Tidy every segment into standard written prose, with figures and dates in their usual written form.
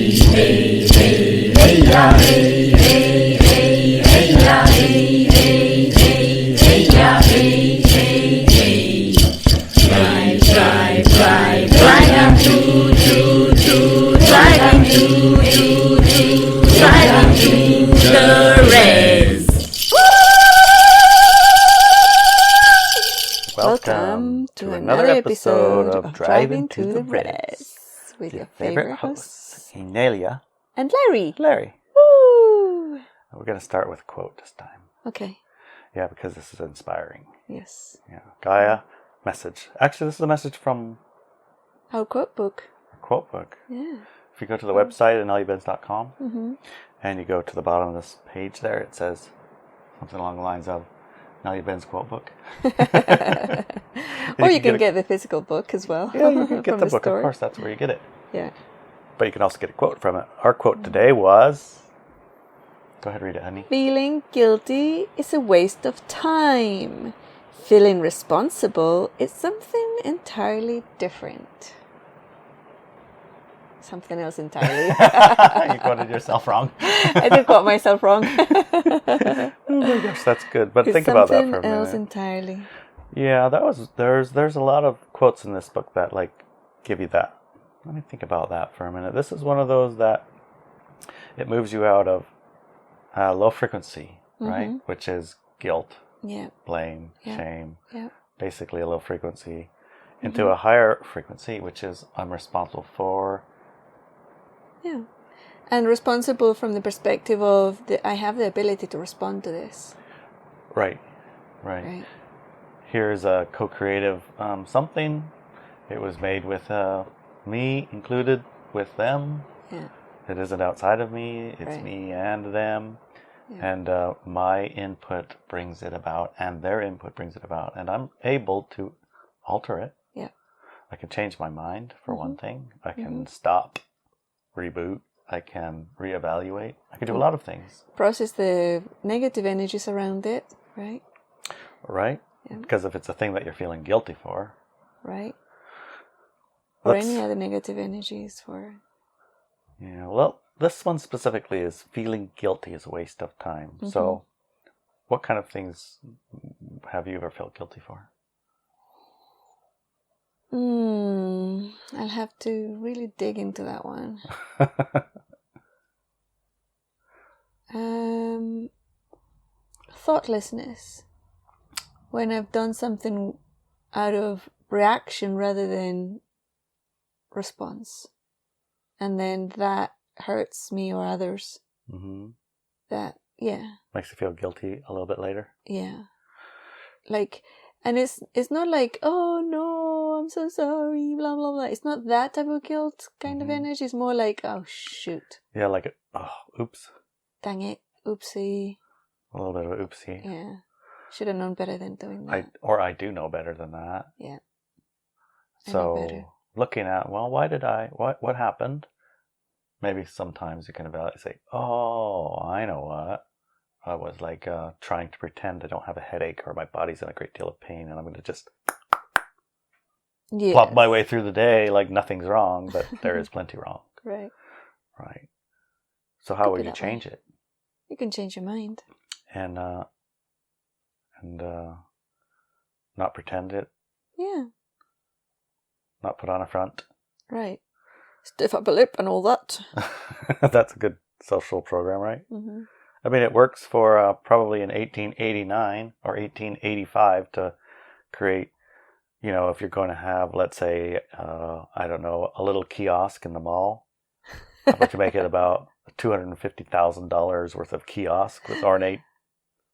Welcome to another episode of Driving to the Res with your favorite hosts, Inelia and Larry. Woo! We're going to start with a quote this time. Okay. Yeah, because this is inspiring. Yes. Yeah. Gaia message. Actually, this is a message from our quote book. Our quote book. Yeah. If you go to the website, ineliabenz.com, and you go to the bottom of this page there, it says something along the lines of Inelia Benz quote book. Or you can get the physical book as well. Yeah, you can get the book. Store. Of course, that's where you get it. Yeah. But you can also get a quote from it. Our quote today was... Go ahead, read it, honey. Feeling guilty is a waste of time. Feeling responsible is something entirely different. Something else entirely. You quoted yourself wrong. I did quote myself wrong. Oh my gosh, that's good. But think about that for a minute. Something else entirely. Yeah, there's a lot of quotes in this book that like give you that. Let me think about that for a minute. This is one of those that it moves you out of low frequency, right? Which is guilt, blame, shame, basically a low frequency, into a higher frequency, which is I'm responsible for. Yeah. And responsible from the perspective of I have the ability to respond to this. Right. Here's a co-creative something. It was made with me included with them. Yeah. It isn't outside of me. It's me and them. Yeah. And my input brings it about, and their input brings it about. And I'm able to alter it. Yeah. I can change my mind, for one thing. I can stop, reboot. I can reevaluate. I can do a lot of things. Process the negative energies around it, right? Right. Yeah. Because if it's a thing that you're feeling guilty for. Right. Or any other negative energies for. Yeah, well, this one specifically is feeling guilty is a waste of time. So, what kind of things have you ever felt guilty for? I'll have to really dig into that one. Thoughtlessness. When I've done something out of reaction rather than response. And then that hurts me or others. That, makes you feel guilty a little bit later. Yeah. Like, and it's not like, oh no, I'm so sorry, blah, blah, blah. It's not that type of guilt kind of energy. It's more like, oh shoot. Yeah, like, oops. Dang it, oopsie. A little bit of oopsie. Yeah. Should have known better than doing that. I do know better than that. Yeah. So, looking at, well, what happened? Maybe sometimes you can evaluate, say, oh, I know what. I was like trying to pretend I don't have a headache or my body's in a great deal of pain and I'm going to just plop my way through the day like nothing's wrong, but there is plenty wrong. Right. So how would you change it? You can change your mind. And not pretend it. Yeah. Not put on a front. Right. Stiff up a lip and all that. That's a good social program, right? I mean, it works for probably in 1889 or 1885 to create, if you're going to have, let's say, I don't know, a little kiosk in the mall. How about you make it about $250,000 worth of kiosk with ornate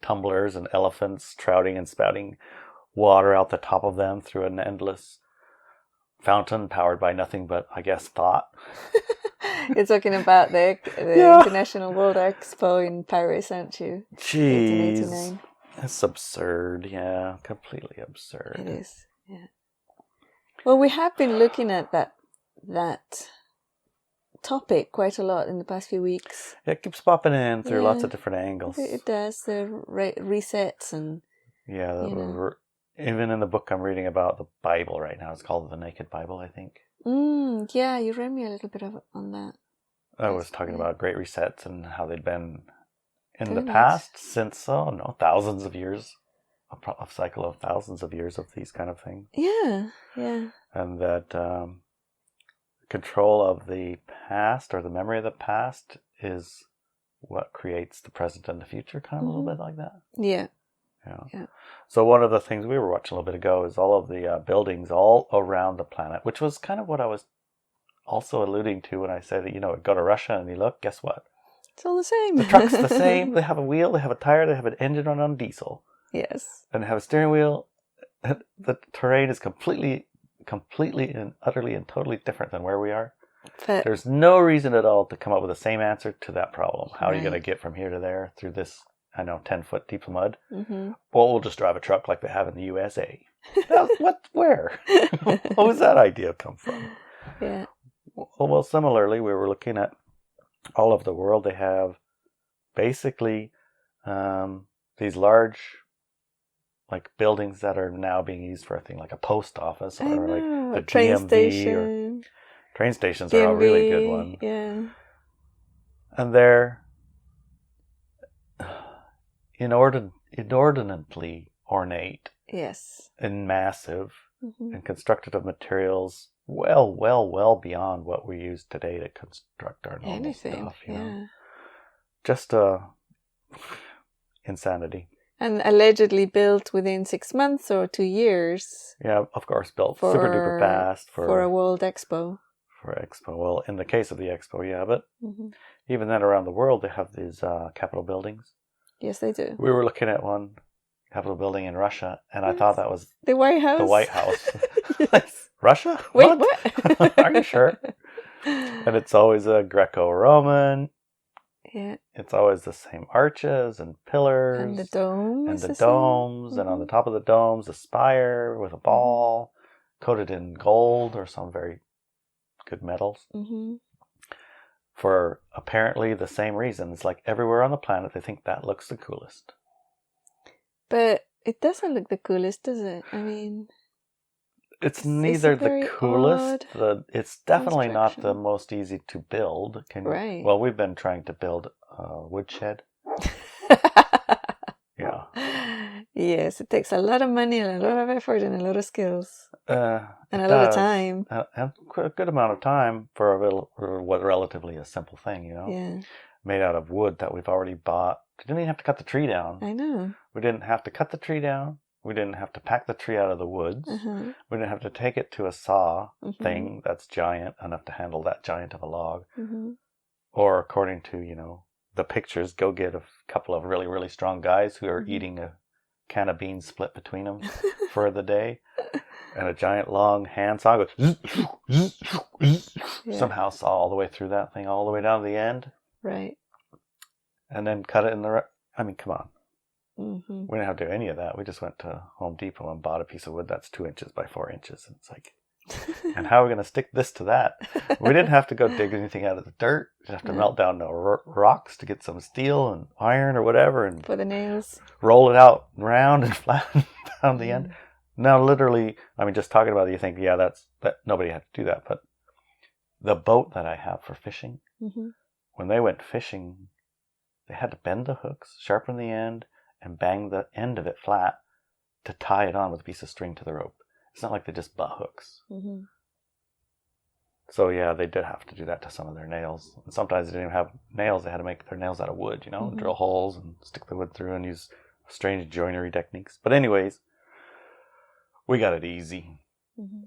tumblers and elephants trouting and spouting water out the top of them through an endless fountain powered by nothing but, I guess, thought. You're talking about the International World Expo in Paris, aren't you? Jeez. 1889. It's absurd. Yeah, completely absurd. It is, yeah. Well, we have been looking at that topic quite a lot in the past few weeks. It keeps popping in through lots of different angles. It does. The resets and... Yeah, even in the book I'm reading about the Bible right now, it's called The Naked Bible, I think. Yeah, you read me a little bit on that. I was talking about great resets and how they'd been in Very the nice. past since, thousands of years, a cycle of thousands of years of these kind of things. Yeah. And that control of the past or the memory of the past is what creates the present and the future, kind of a little bit like that. Yeah. Yeah. So one of the things we were watching a little bit ago is all of the buildings all around the planet, which was kind of what I was also alluding to when I said that, go to Russia and you look, guess what? It's all the same. The truck's the same. They have a wheel, they have a tire, they have an engine on diesel. Yes. And they have a steering wheel. The terrain is completely and utterly and totally different than where we are. But there's no reason at all to come up with the same answer to that problem. How are you Right. going to get from here to there through this, 10-foot deep of mud? Mm-hmm. Well, we'll just drive a truck like they have in the USA. What? Where? What was that idea come from? Yeah. Well, similarly, we were looking at all over the world. They have basically these large, like, buildings that are now being used for a thing like a post office I or know. like the A train DMV station. or train stations are a really good one. Yeah. And they're inordinately ornate Yes. and massive Mm-hmm. and constructed of materials well beyond what we use today to construct our normal Anything. stuff. Yeah. Just insanity. And allegedly built within 6 months or 2 years Yeah, of course, built super duper fast for a World Expo. For Expo. Well, in the case of the Expo, yeah, but Mm-hmm. even then around the world they have these Capitol buildings. Yes, they do. We were looking at one Capitol building in Russia, and I thought that was The White House. the White House. Yes. Russia? Wait, what? Are you sure? And it's always a Greco-Roman. Yeah. It's always the same arches and pillars. And the dome. And is the the same. domes. And on the top of the domes, a spire with a ball coated in gold or some very good metals. Mm-hmm. For apparently the same reasons. Like everywhere on the planet, they think that looks the coolest. But it doesn't look the coolest, does it? I mean... It's It's neither a the very coolest. It's definitely not the construction. most easy to build. Right. Well, we've been trying to build a woodshed. Yeah. Yes, it takes a lot of money and a lot of effort and a lot of skills. And a It lot of does. time. And quite a good amount of time for what relatively a simple thing, Yeah, made out of wood that we've already bought. We didn't even have to cut the tree down. I know. We didn't have to cut the tree down. We didn't have to pack the tree out of the woods. Uh-huh. We didn't have to take it to a saw Mhm. thing that's giant enough to handle that giant of a log. Mm-hmm. Or according to, the pictures, go get a couple of really, really strong guys who are Mhm. eating a can of beans split between them for the day. And a giant long hand saw goes Yeah. somehow saw all the way through that thing, all the way down to the end. Right. And then cut it in the... I mean, come on. Mm-hmm. We didn't have to do any of that. We just went to Home Depot and bought a piece of wood that's 2 inches by 4 inches. And it's like, and how are we going to stick this to that? We didn't have to go dig anything out of the dirt. We didn't have to No. melt down the rocks to get some steel and iron or whatever and For the nails. roll it out round and flatten down the end. Now, literally, I mean, just talking about it, you think, yeah, that nobody had to do that. But the boat that I have for fishing, Mm-hmm. when they went fishing, they had to bend the hooks, sharpen the end, and bang the end of it flat to tie it on with a piece of string to the rope. It's not like they just butt hooks. Mm-hmm. So yeah, they did have to do that to some of their nails. And sometimes they didn't even have nails. They had to make their nails out of wood, Mhm. drill holes and stick the wood through and use strange joinery techniques. But anyways, we got it easy. Mm-hmm.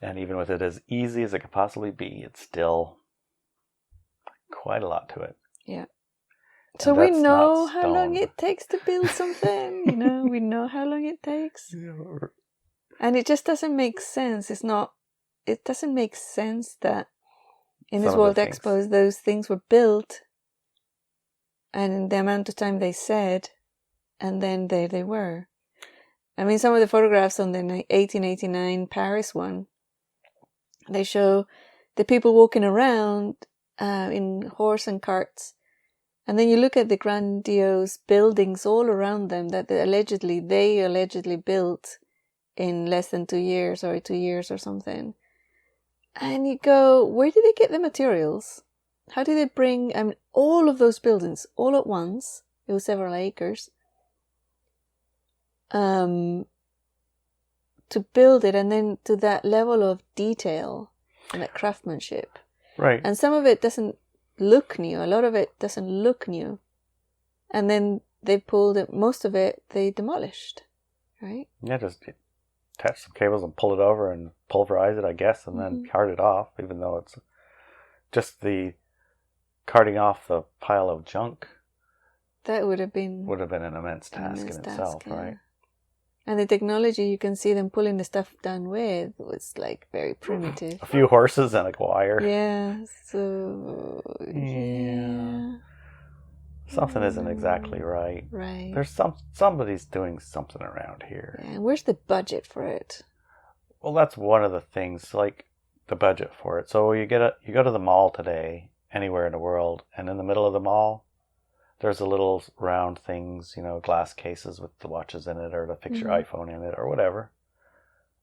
And even with it as easy as it could possibly be, it's still quite a lot to it. Yeah. And So we that's know not how long stone. it takes to build something. We know how long it takes. And it just doesn't make sense. It doesn't make sense that in this Some of World the things. Expos, those things were built and in the amount of time they said, and then there they were. I mean, some of the photographs on the 1889 Paris one, they show the people walking around in horse and carts. And then you look at the grandiose buildings all around them that they allegedly built in less than 2 years or 2 years or something. And you go, where did they get the materials? how did they bring all of those buildings all at once? It was several acres. To build it, and then to that level of detail and that craftsmanship. Right. And some of it doesn't look new. A lot of it doesn't look new. And then they pulled it, most of it they demolished, right? Yeah, just attach some cables and pull it over and pulverize it, I guess, and then cart it off, even though it's just the carting off the pile of junk. That would have been an immense task in itself, right? And the technology you can see them pulling the stuff down with was like very primitive. A few horses and a wire. Yeah, so... Yeah. Something isn't exactly right. Right. There's somebody's doing something around here. Yeah, and where's the budget for it? Well, that's one of the things, like the budget for it. So you go to the mall today, anywhere in the world, and in the middle of the mall, there's the little round things, glass cases with the watches in it, or to fix your iPhone in it, or whatever.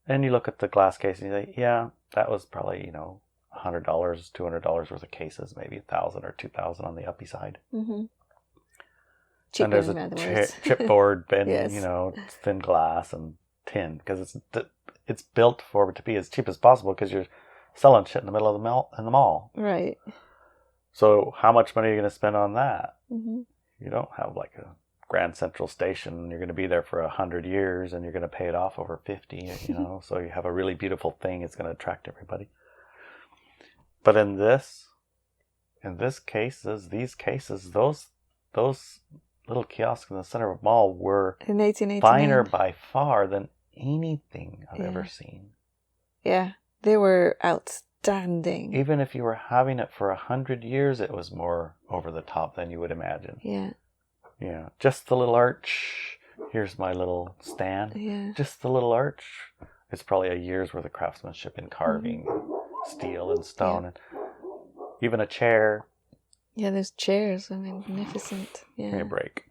And you look at the glass case and you say, yeah, that was probably, $100, $200 worth of cases, maybe $1,000 or $2,000 on the uppy side. Mm-hmm. And there's a chipboard and, yes. thin glass and tin, because it's built for it to be as cheap as possible, because you're selling shit in the middle of the mall. Right. So how much money are you going to spend on that? Mm-hmm. You don't have like a Grand Central Station. You're going to be there for 100 years and you're going to pay it off over 50, so you have a really beautiful thing. It's going to attract everybody. But in these cases, those little kiosks in the center of a mall were in 1889 finer by far than anything I've ever seen. Yeah, they were outstanding. Even if you were having it for 100 years, it was more over the top than you would imagine. Yeah. Yeah, just the little arch. Here's my little stand. Yeah. Just the little arch. It's probably a year's worth of craftsmanship in carving, steel and stone, and even a chair. Yeah, those chairs are magnificent. Yeah. Give me a break.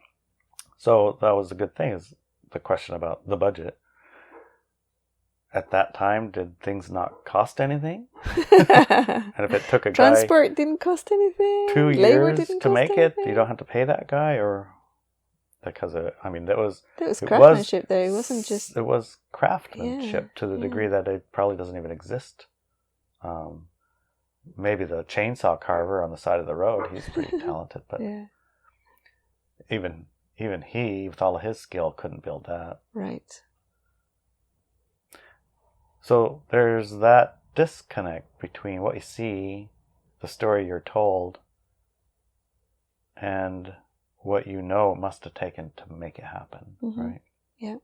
So that was a good thing, is the question about the budget. At that time, did things not cost anything? And if it took a Transport didn't cost anything. 2 years to make anything. it, you don't have to pay that guy, or because that was craftsmanship there. It wasn't just. It was craftsmanship to the degree that it probably doesn't even exist. Maybe the chainsaw carver on the side of the road, he's pretty talented, but even he, with all of his skill, couldn't build that. Right. So there's that disconnect between what you see, the story you're told, and what it must have taken to make it happen, right? Yeah.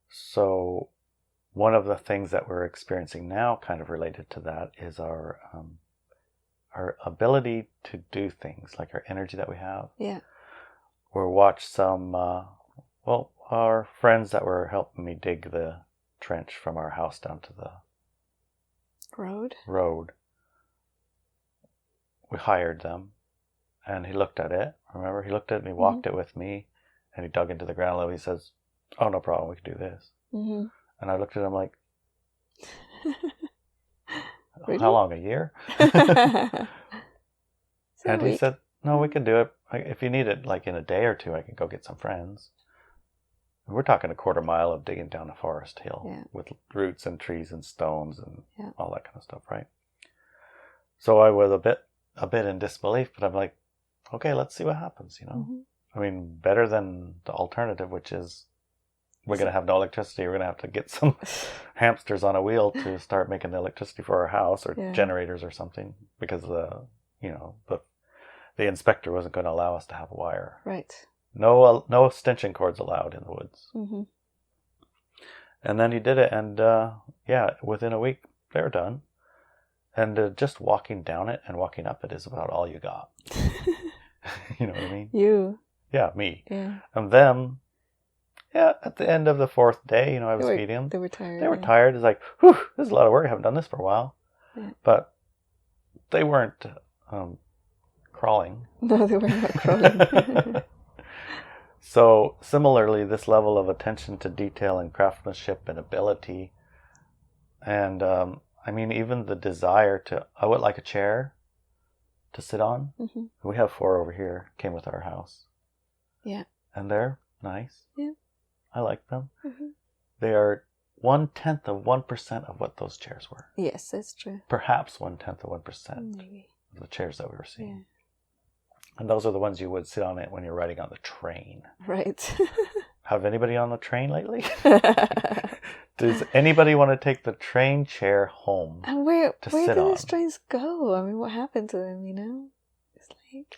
So one of the things that we're experiencing now, kind of related to that, is our ability to do things, like our energy that we have. Yeah. We watched some, our friends that were helping me dig the trench from our house down to the road. We hired them, and he looked at it. Remember, he looked at it and he walked it with me, and he dug into the ground level. He says, "Oh, no problem, we can do this." Mm-hmm. And I looked at him like, Really? How long, a year? And he said, "No, we can do it. If you need it, like in a day or two, I can go get some friends." And we're talking a quarter mile of digging down a forest hill with roots and trees and stones and all that kind of stuff, right? So I was a bit in disbelief, but I'm like, okay, let's see what happens, I mean, better than the alternative, which is we're going to have no electricity. We're going to have to get some hamsters on a wheel to start making the electricity for our house, or generators or something, because the inspector wasn't going to allow us to have a wire. Right. No extension cords allowed in the woods. Mm-hmm. And then he did it, and within a week they were done. And just walking down it and walking up it is about all you got. You know what I mean? You. Yeah, me. Yeah. And them, at the end of the fourth day, I was feeding them. They were tired. They were tired. It's like, whew, this is a lot of work. I haven't done this for a while. Yeah. But they weren't crawling. No, they were not crawling. So similarly, this level of attention to detail and craftsmanship and ability, and I mean, even the desire I would like a chair to sit on. Mm-hmm. We have 4 over here, came with our house. Yeah. And they're nice. Yeah. I like them. Mm-hmm. They are 1/10 of 1% of what those chairs were. Yes, that's true. Perhaps 1/10 of 1% Maybe. of the chairs that we were seeing. Yeah. And those are the ones you would sit on it when you're riding on the train. Right. Have anybody on the train lately? Does anybody want to take the train chair home? And where do those trains go? I mean, what happened to them, you know? It's like...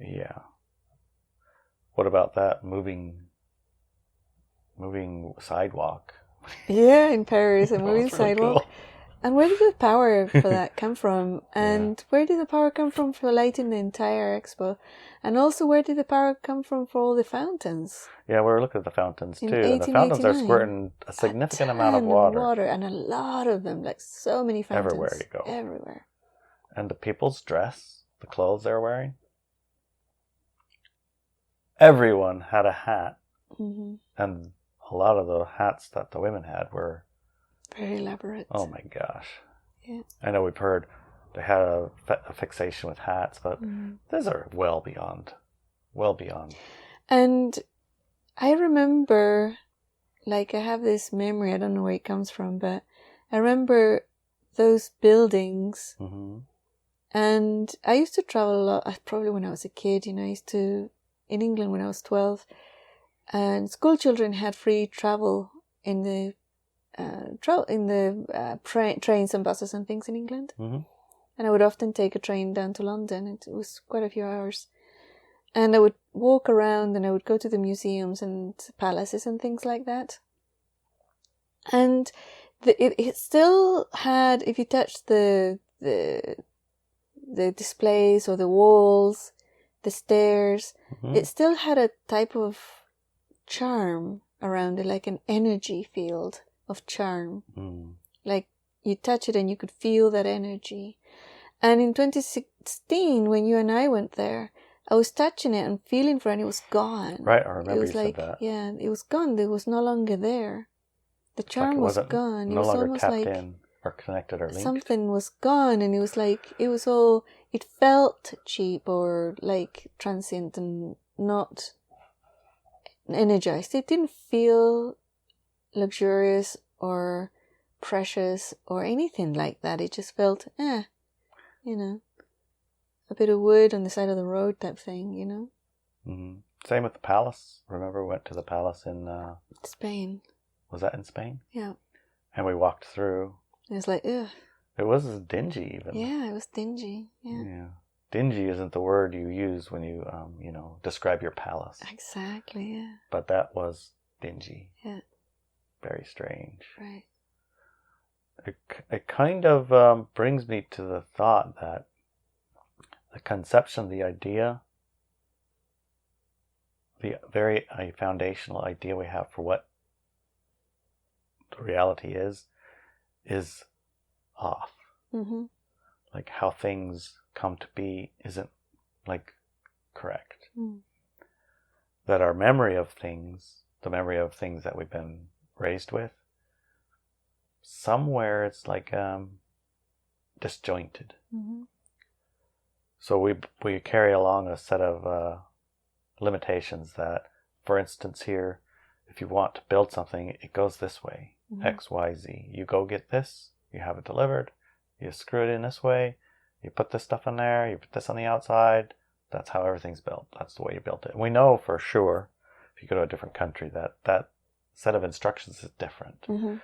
Yeah. What about that moving sidewalk? Yeah, in Paris, a moving sidewalk. Cool. And where did the power for that come from? And where did the power come from for lighting the entire expo? And also, where did the power come from for all the fountains? Yeah, we were looking at the fountains too. And the fountains are squirting a significant amount of water. And a lot of them, like so many fountains. Everywhere you go. Everywhere. And the people's dress, the clothes they're wearing. Everyone had a hat. Mm-hmm. And a lot of the hats that the women had were very elaborate. Oh my gosh. Yeah. I know we've heard they had a fixation with hats, but these are well beyond. And I remember, like, I have this memory, I don't know where it comes from, but I remember those buildings. Mm-hmm. And I used to travel a lot, probably when I was a kid, you know, I used to, in England when I was 12, and school children had free travel in the trains and buses and things in England. Mm-hmm. And I would often take a train down to London. It was quite a few hours. And I would walk around and I would go to the museums and palaces and things like that. And it still had, if you touched the displays or the walls, the stairs, it still had a type of charm around it, like an energy field of charm. Like you touch it and you could feel that energy. And in 2016, when you and I went there, I was touching it and feeling for it and it was gone. Right, I remember you said that. Yeah, it was gone. It was no longer there. The charm was gone. No longer tapped in or connected or linked. Something was gone and it was like, it felt cheap or like transient and not energized. It didn't feel luxurious or precious or anything like that. It just felt, you know, a bit of wood on the side of the road type thing, you know. Mm-hmm. Same with the palace. Remember, we went to the palace in Spain. Was that in Spain? Yeah. And we walked through. It was like, ugh. It was dingy even. Yeah, it was dingy. Yeah. Dingy isn't the word you use when you, describe your palace. Exactly, yeah. But that was dingy. Yeah. Very strange. Right. It kind of brings me to the thought that the conception, the idea, the very foundational idea we have for what the reality is off. Mm-hmm. Like how things come to be isn't like correct. Mm. That our memory of things, the memory of things that we've been raised with, somewhere it's like disjointed. Mm-hmm. So we carry along a set of limitations that, for instance here, if you want to build something, it goes this way, X, Y, Z. You go get this, you have it delivered, you screw it in this way, you put this stuff in there, you put this on the outside. That's how everything's built. That's the way you built it. And we know for sure, if you go to a different country, that set of instructions is different. Mm-hmm.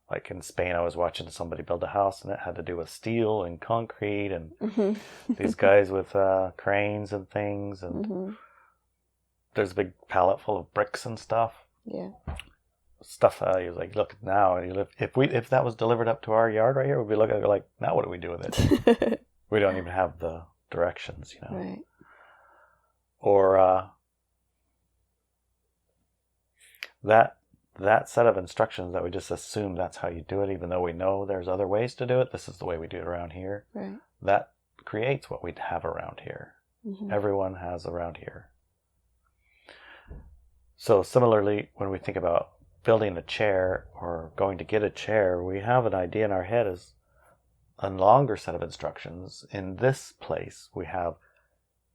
Like in Spain, I was watching somebody build a house and it had to do with steel and concrete and these guys with cranes and things. And there's a big pallet full of bricks and stuff. Yeah. Stuff that you like, look now, and if that was delivered up to our yard right here, we'd be looking at it like, now what do we do with it? We don't even have the directions, you know. Right. Or that set of instructions that we just assume that's how you do it, even though we know there's other ways to do it. This is the way we do it around here. Right. That creates what we have around here. Mm-hmm. Everyone has around here. So similarly, when we think about building a chair or going to get a chair, we have an idea in our head as a longer set of instructions. In this place, we have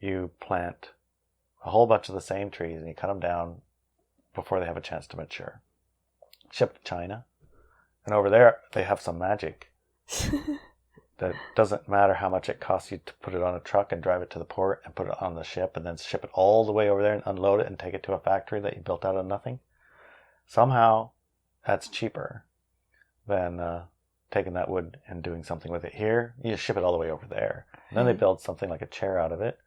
you plant a whole bunch of the same trees and you cut them down before they have a chance to mature. Ship to China. And over there, they have some magic that doesn't matter how much it costs you to put it on a truck and drive it to the port and put it on the ship and then ship it all the way over there and unload it and take it to a factory that you built out of nothing. Somehow, that's cheaper than taking that wood and doing something with it here. You just ship it all the way over there. And then they build something like a chair out of it,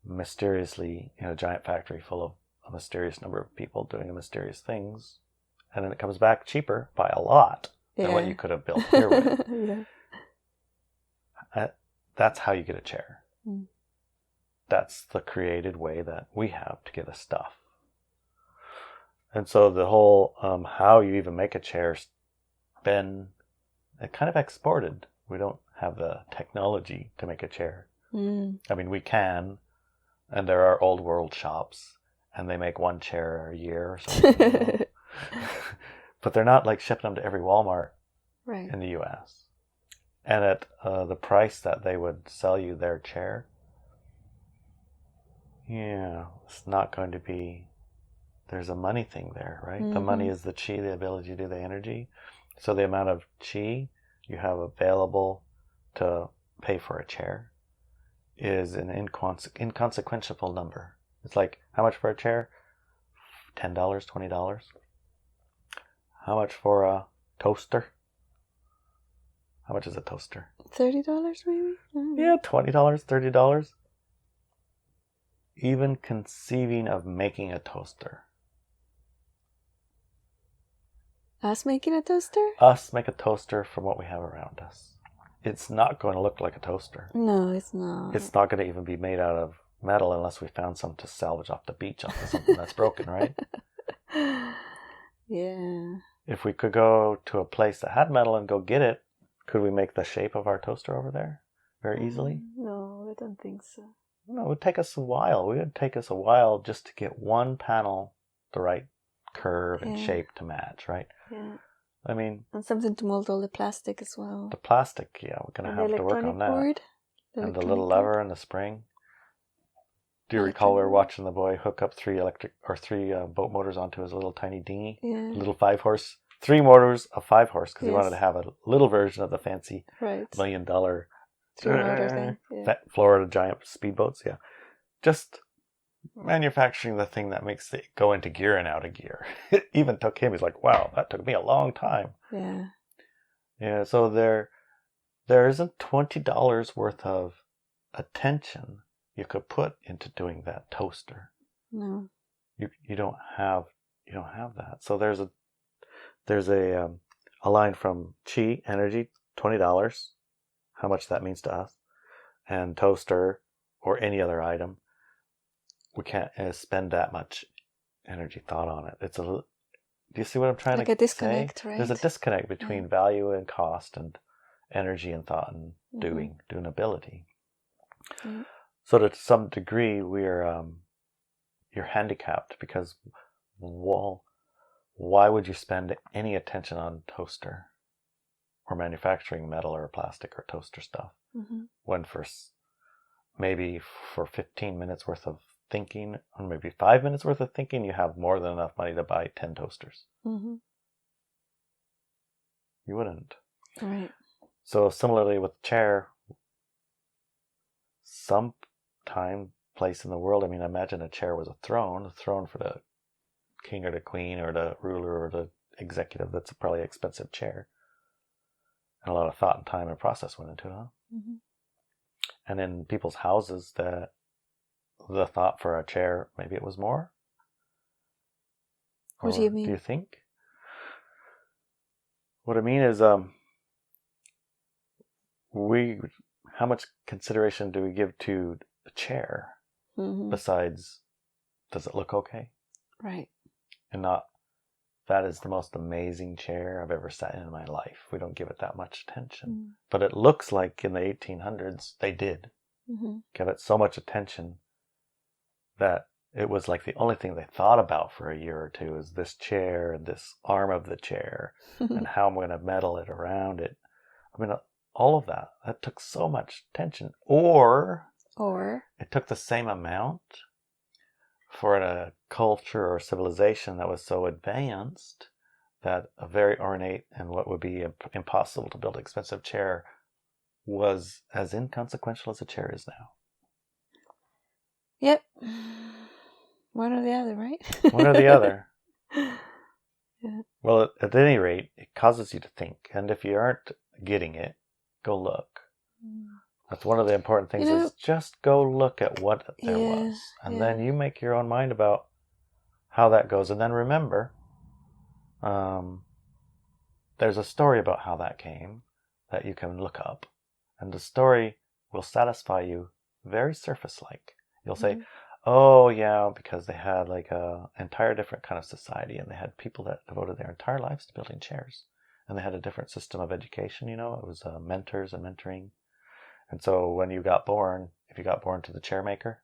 mysteriously in a giant factory full of a mysterious number of people doing mysterious things. And then it comes back cheaper by a lot than what you could have built here with. That's how you get a chair. Mm. That's the created way that we have to get a stuff. And so the whole how you even make a chair's been kind of exported. We don't have the technology to make a chair. Mm. I mean, we can, and there are old world shops, and they make one chair a year or something. But they're not like shipping them to every Walmart in the U.S. And at the price that they would sell you their chair, it's not going to be, there's a money thing there, right? Mm-hmm. The money is the chi, the ability to do the energy. So the amount of chi you have available to pay for a chair is an inconsequential number. It's like, how much for a chair? $10, $20. How much for a toaster? How much is a toaster? $30 maybe? Yeah, $20, $30. Even conceiving of making a toaster. Us making a toaster? Us make a toaster from what we have around us. It's not going to look like a toaster. No, it's not. It's not going to even be made out of metal unless we found some to salvage off the beach off of something that's broken, right? Yeah. If we could go to a place that had metal and go get it, could we make the shape of our toaster over there very easily? No, I don't think so. No, it would take us a while. It would take us a while just to get one panel the right curve and shape to match, right? Yeah. I mean... And something to mold all the plastic as well. The plastic, yeah, we're going to have to work on that. Board, and the little lever and the spring. Do you recall we were watching the boy hook up three boat motors onto his little tiny dinghy? Yeah. Little 5-horse. 3 motors of 5-horse because he wanted to have a little version of the fancy $1 million Florida giant speedboats. Yeah. Just manufacturing the thing that makes it go into gear and out of gear. It even took him. He's like, wow, that took me a long time. Yeah. Yeah. So there isn't $20 worth of attention you could put into doing that toaster. No. You don't have that. So there's a line from chi energy, $20. How much that means to us, and toaster or any other item. We can't spend that much energy thought on it. Do you see what I'm trying to say? Like a disconnect, right? There's a disconnect between value and cost and energy and thought and doing ability. Mm-hmm. So to some degree, you're handicapped because, well, why would you spend any attention on toaster or manufacturing metal or plastic or toaster stuff when maybe for 15 minutes worth of thinking or maybe 5 minutes worth of thinking, you have more than enough money to buy 10 toasters? Mm-hmm. You wouldn't. Right. So similarly with the chair, some place in the world, I mean, imagine a chair was a throne for the king or the queen or the ruler or the executive. That's a probably expensive chair. And a lot of thought and time and process went into it, huh? Mm-hmm. And in people's houses, the thought for a chair, maybe it was more? What do you mean? Do you think? What I mean is, how much consideration do we give to the chair besides, does it look okay? Right. And not, that is the most amazing chair I've ever sat in my life. We don't give it that much attention. But it looks like in the 1800s, they did give it so much attention that it was like the only thing they thought about for a year or two is this chair and this arm of the chair and how I'm going to metal it around it. I mean, all of that. That took so much attention. Or it took the same amount for a culture or civilization that was so advanced that a very ornate and what would be impossible to build an expensive chair was as inconsequential as a chair is now. Yep. One or the other, right? One or the other. Yeah. Well, at any rate, it causes you to think. And if you aren't getting it, go look. That's one of the important things, is just go look at what there was. And then you make your own mind about how that goes. And then remember, there's a story about how that came that you can look up. And the story will satisfy you very surface-like. You'll say, oh, yeah, because they had like a entire different kind of society, and they had people that devoted their entire lives to building chairs. And they had a different system of education, it was mentors and mentoring. And so when you got born, if you got born to the chair maker,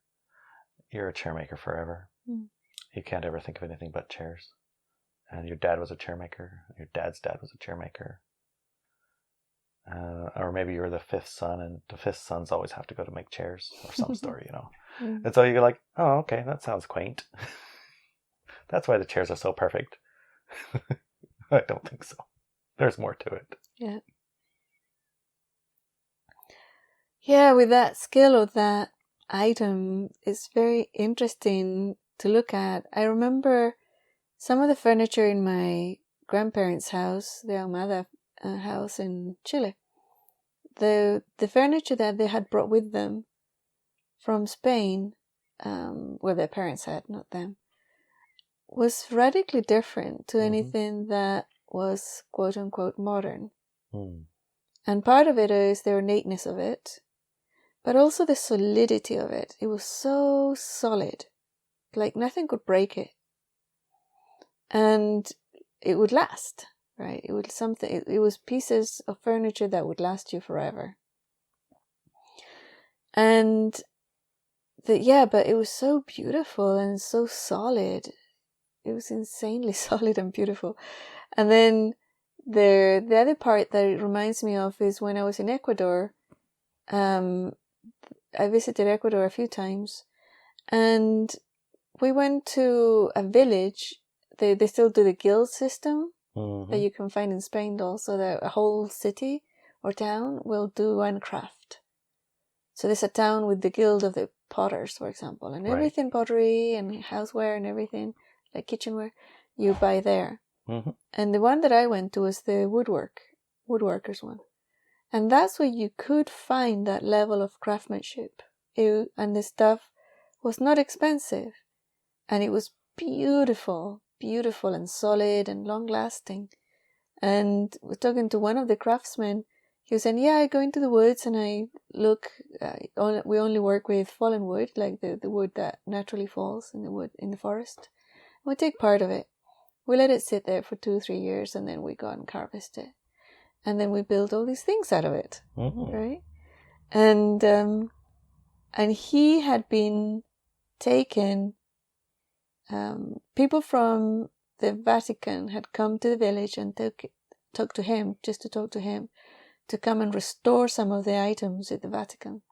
you're a chair maker forever. You can't ever think of anything but chairs. And your dad was a chair maker. Your dad's dad was a chair maker. Or maybe you're the fifth son, and the fifth sons always have to go to make chairs, or some story, And so you're like, oh, okay, that sounds quaint. That's why the chairs are so perfect. I don't think so. There's more to it. Yeah. Yeah, with that skill of that item, it's very interesting to look at. I remember some of the furniture in my grandparents' house, the Ahumada house in Chile. The furniture that they had brought with them from Spain, where their parents had, not them, was radically different to anything that was quote unquote modern. And part of it is the ornateness of it, but also the solidity of it. It was so solid, like nothing could break it. And it would last, right? It was pieces of furniture that would last you forever. And but it was so beautiful and so solid. It was insanely solid and beautiful. And then the other part that it reminds me of is when I was in Ecuador. I visited Ecuador a few times, and we went to a village. They still do the guild system that you can find in Spain also, that a whole city or town will do one craft. So there's a town with the guild of the potters, for example, and everything pottery and houseware and everything, like kitchenware, you buy there. And the one that I went to was the woodworkers one. And that's where you could find that level of craftsmanship. And the stuff was not expensive. And it was beautiful and solid and long-lasting. And I was talking to one of the craftsmen. He was saying, I go into the woods and I look, we only work with fallen wood, like the wood that naturally falls in the forest. And we take part of it. We let it sit there for 2-3 years, and then we go and harvest it. And then we build all these things out of it, right? And he had been taken, people from the Vatican had come to the village and talk to him, to come and restore some of the items at the Vatican.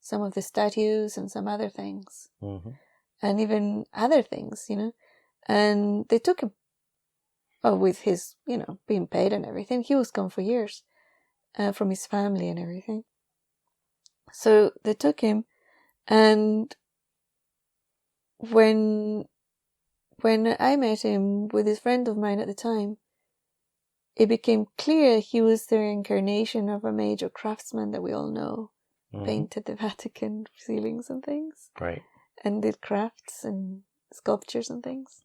Some of the statues and some other things. And even other things, And they took him, with his, being paid and everything. He was gone for years, from his family and everything. So they took him, and when I met him with his friend of mine at the time, it became clear he was the reincarnation of a major craftsman that we all know, painted the Vatican ceilings and things, right, and did crafts and sculptures and things.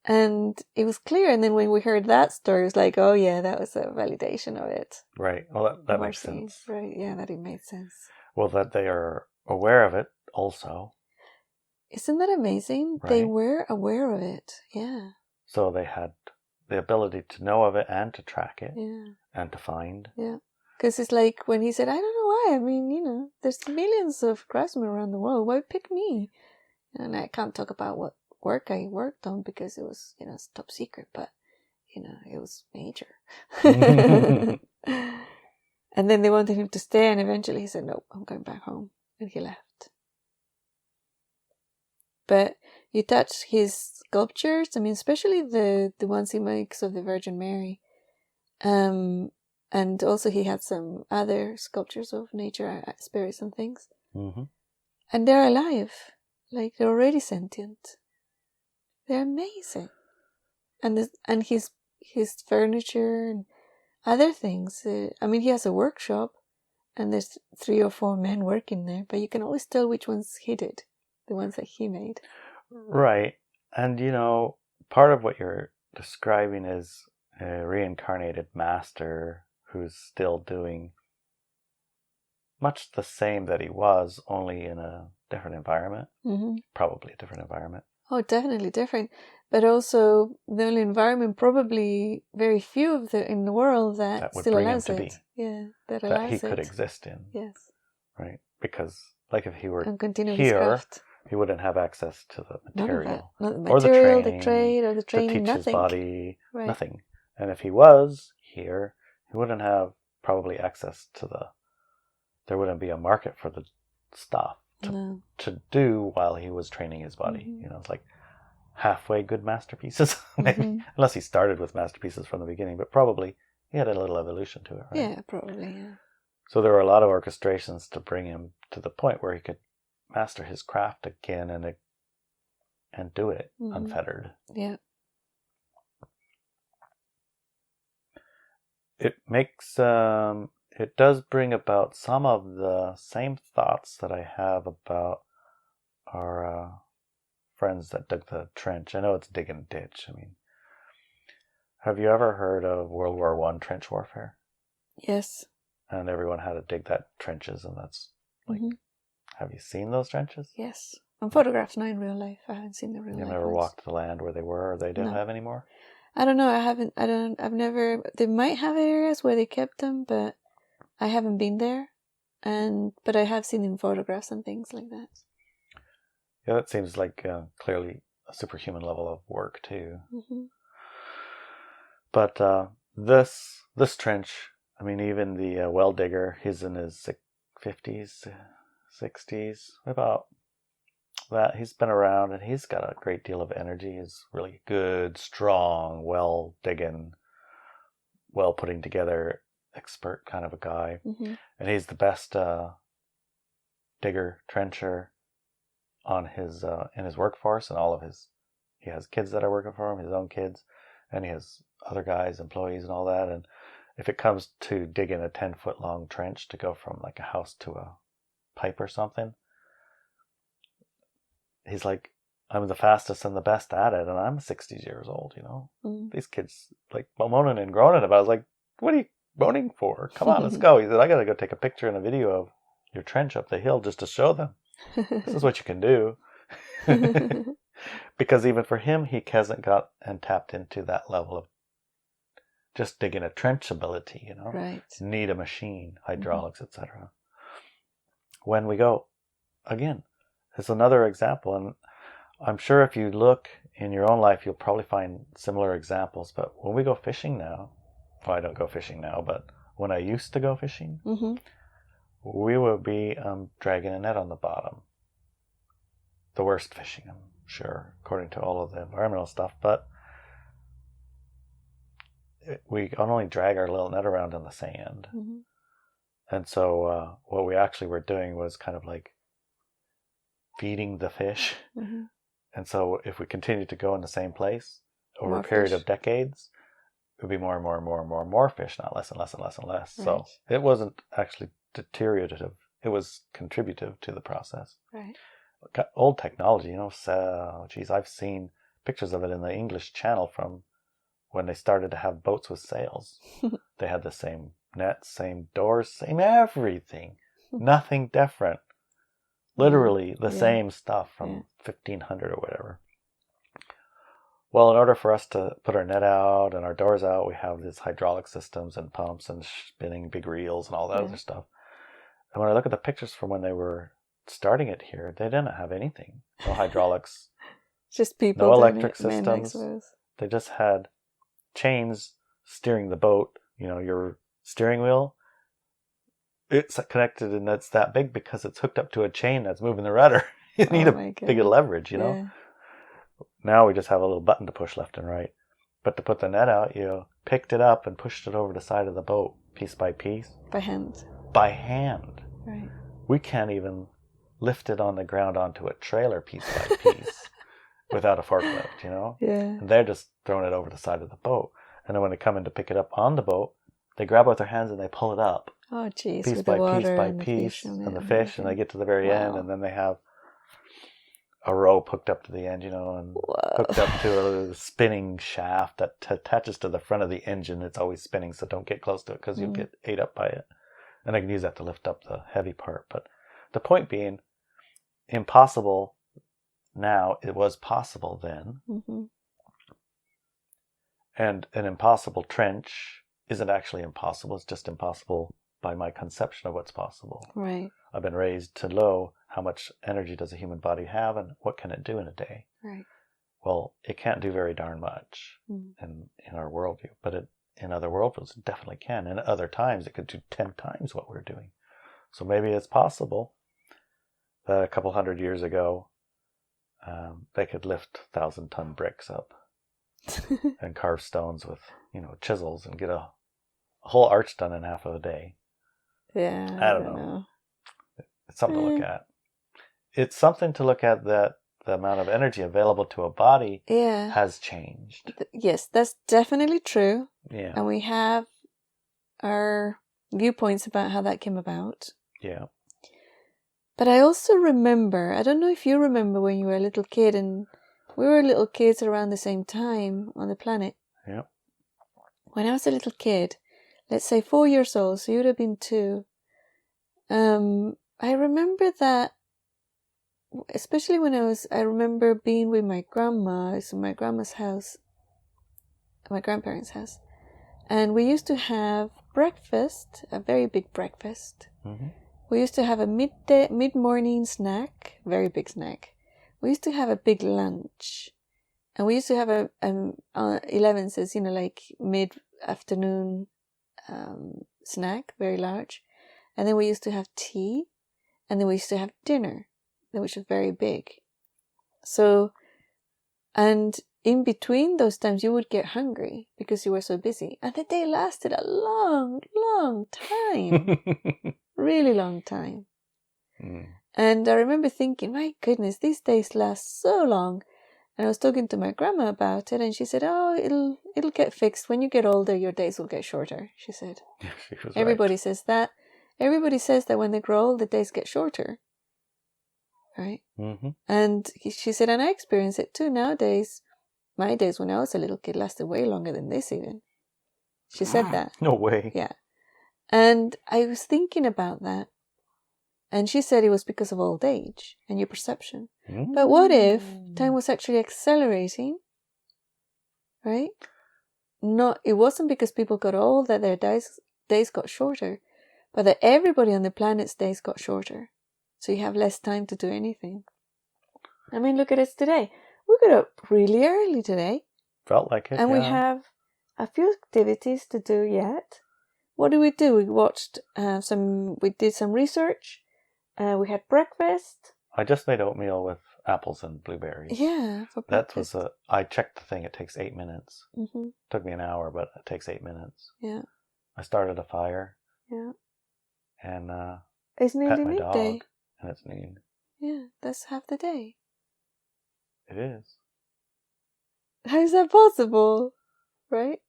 And it was clear, and then when we heard that story, it was like, oh yeah, that was a validation of it. Right. Well, that makes sense. Right, yeah, that it made sense. Well, that they are aware of it also. Isn't that amazing? Right. They were aware of it, yeah. So they had the ability to know of it and to track it. Yeah. And to find. Yeah. Because it's like when he said, I don't know why. I mean, there's millions of craftsmen around the world. Why pick me? And I can't talk about what work I worked on because it was, it's top secret, but, it was major. And then they wanted him to stay, and eventually he said, "No, I'm going back home," and he left. But you touch his sculptures, I mean, especially the ones he makes of the Virgin Mary. And also he had some other sculptures of nature, spirits and things. Mm-hmm. And they're alive. Like, they're already sentient. They're amazing. And his furniture and other things. I mean, he has a workshop, and there's 3 or 4 men working there, but you can always tell which ones he did, the ones that he made. Right. And, part of what you're describing is a reincarnated master who's still doing much the same that he was, only in a different environment. Mm-hmm. Probably a different environment. Oh, definitely different. But also the only environment, probably very few in the world that would still bring him allows to it. be. Yeah, that That allows he it. could exist in. Yes. Right? Because, like, if he were And continue his here, craft. he wouldn't have access to the material. Not the or material, the the trade, or the training, to teach nothing. his body, Right. nothing. And if he was here, he wouldn't have probably access to there wouldn't be a market for the stuff to do while he was training his body. Mm-hmm. It's like halfway good masterpieces, maybe. Mm-hmm. Unless he started with masterpieces from the beginning, but probably he had a little evolution to it, right? Yeah, probably, yeah. So there were a lot of orchestrations to bring him to the point where he could master his craft again and do it unfettered. Yeah. It makes it does bring about some of the same thoughts that I have about our friends that dug the trench. I know it's digging a ditch. I mean, have you ever heard of World War I trench warfare? Yes. And everyone had to dig that trenches, and that's like, have you seen those trenches? Yes. On photographs, not in real life. I haven't seen the real life. You never walked the land where they were, or they don't have anymore? I don't know. I've never, they might have areas where they kept them, but I haven't been there. But I have seen in photographs and things like that. Yeah, that seems like clearly a superhuman level of work too. Mm-hmm. But this trench, I mean, even the well digger, he's in his 50s, 60s, about that. He's been around, and he's got a great deal of energy. He's really good, strong, well digging, well putting together, expert kind of a guy. Mm-hmm. And he's the best digger, trencher on his in his workforce, and all of he has kids that are working for him, his own kids, and he has other guys, employees and all that. And if it comes to digging a 10-foot long trench to go from like a house to a pipe or something, he's like, I'm the fastest and the best at it, and I'm 60 years old, These kids like moaning and groaning about it. I was like, what are you moaning for? Come on, let's go. He said, I gotta go take a picture and a video of your trench up the hill just to show them. This is what you can do. Because even for him, he hasn't got and tapped into that level of just digging a trench ability, Right. Need a machine, hydraulics, etc. When we go, again, it's another example, and I'm sure if you look in your own life, you'll probably find similar examples. But when we go fishing now, well, I don't go fishing now, but when I used to go fishing, we would be dragging a net on the bottom. The worst fishing, I'm sure, according to all of the environmental stuff, but we can only drag our little net around in the sand. And so what we actually were doing was kind of like feeding the fish. And so if we continued to go in the same place over a period of decades, it would be more and more and more and more and more fish, not less and less and less and less. Right. So it wasn't actually deteriorative. It was contributive to the process. Right. Old technology, I've seen pictures of it in the English Channel from when they started to have boats with sails. They had the same nets, same doors, same everything. Nothing different. Literally the same stuff from 1500 or whatever. Well, in order for us to put our net out and our doors out, we have these hydraulic systems and pumps and spinning big reels and all that other stuff. And when I look at the pictures from when they were starting it here, they didn't have anything. No hydraulics. Just people. No electric systems. They just had chains steering the boat. Your steering wheel it's connected and it's that big because it's hooked up to a chain that's moving the rudder. You need a bigger leverage, you know. Now we just have a little button to push left and right. But to put the net out, you picked it up and pushed it over the side of the boat, piece by piece. By hand. By hand. Right. We can't even lift it on the ground onto a trailer piece by piece without a forklift, you know? Yeah. And they're just throwing it over the side of the boat. And then when they come in to pick it up on the boat, they grab it with their hands and they pull it up. Oh, geez. Piece by piece, and the fish, and they get to the very end, and then they have a rope hooked up to the end, you know, and hooked up to a spinning shaft that attaches to the front of the engine. It's always spinning, so don't get close to it because you'll get ate up by it. And I can use that to lift up the heavy part. But the point being, impossible now, it was possible then. Mm-hmm. And an impossible trench isn't actually impossible. It's just impossible by my conception of what's possible. Right. I've been raised to know how much energy does a human body have and what can it do in a day. Right. Well, it can't do very darn much in our worldview, but in other worldviews it definitely can. And at other times it could do 10 times what we're doing. So maybe it's possible that a couple hundred years ago they could lift 1,000-ton bricks up and carve stones with, you know, chisels and get a whole arch done in half of a day. Yeah, I don't know. It's something to look at. It's something to look at that the amount of energy available to a body has changed. Yes, that's definitely true. Yeah. And we have our viewpoints about how that came about. Yeah. But I also remember, I don't know if you remember when you were a little kid, and we were little kids around the same time on the planet. Yeah. When I was a little kid, let's say 4 years old, so you would have been 2. I remember that, especially when I remember being with my grandma, so my grandma's house, my grandparents' house, and we used to have breakfast, a very big breakfast. Mm-hmm. We used to have a mid-morning snack, very big snack. We used to have a big lunch, and we used to have 11 says, you know, like mid-afternoon snack, very large. And then we used to have tea, and then we used to have dinner, which was very big. So, and in between those times, you would get hungry because you were so busy. And the day lasted a long, long time. Really long time. And I remember thinking, my goodness, these days last so long. And I was talking to my grandma about it, and she said, oh, it'll get fixed. When you get older, your days will get shorter, she said. She was Everybody right. says that. Everybody says that when they grow old, the days get shorter. Right? Mm-hmm. And she said, and I experience it too nowadays. My days when I was a little kid lasted way longer than this even. She said that. No way. Yeah. And I was thinking about that. And she said it was because of old age and your perception. Mm. But what if time was actually accelerating? Right? It wasn't because people got old that their days got shorter, but that everybody on the planet's days got shorter. So you have less time to do anything. I mean, look at us today. We got up really early today. Felt like it, and we have a few activities to do yet. What did we do? We watched we did some research. We had breakfast. I just made oatmeal with apples and blueberries. Yeah, for breakfast. I checked the thing. It takes 8 minutes. Mm-hmm. Took me an hour, but it takes 8 minutes. Yeah. I started a fire. Yeah. And it's nearly pet my midday. dog. And it's noon. Yeah, that's half the day. It is. How is that possible? Right?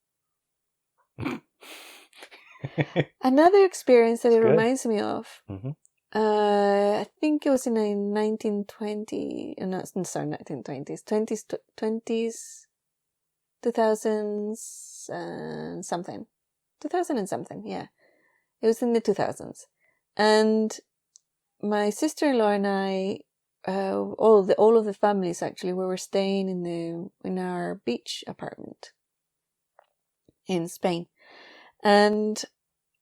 Another experience that reminds me of. Mm-hmm. I think it was in the 1920s, 2000s and something. 2000 and something, yeah. It was in the 2000s. And my sister-in-law and I, all of the families actually, we were staying in our beach apartment in Spain. And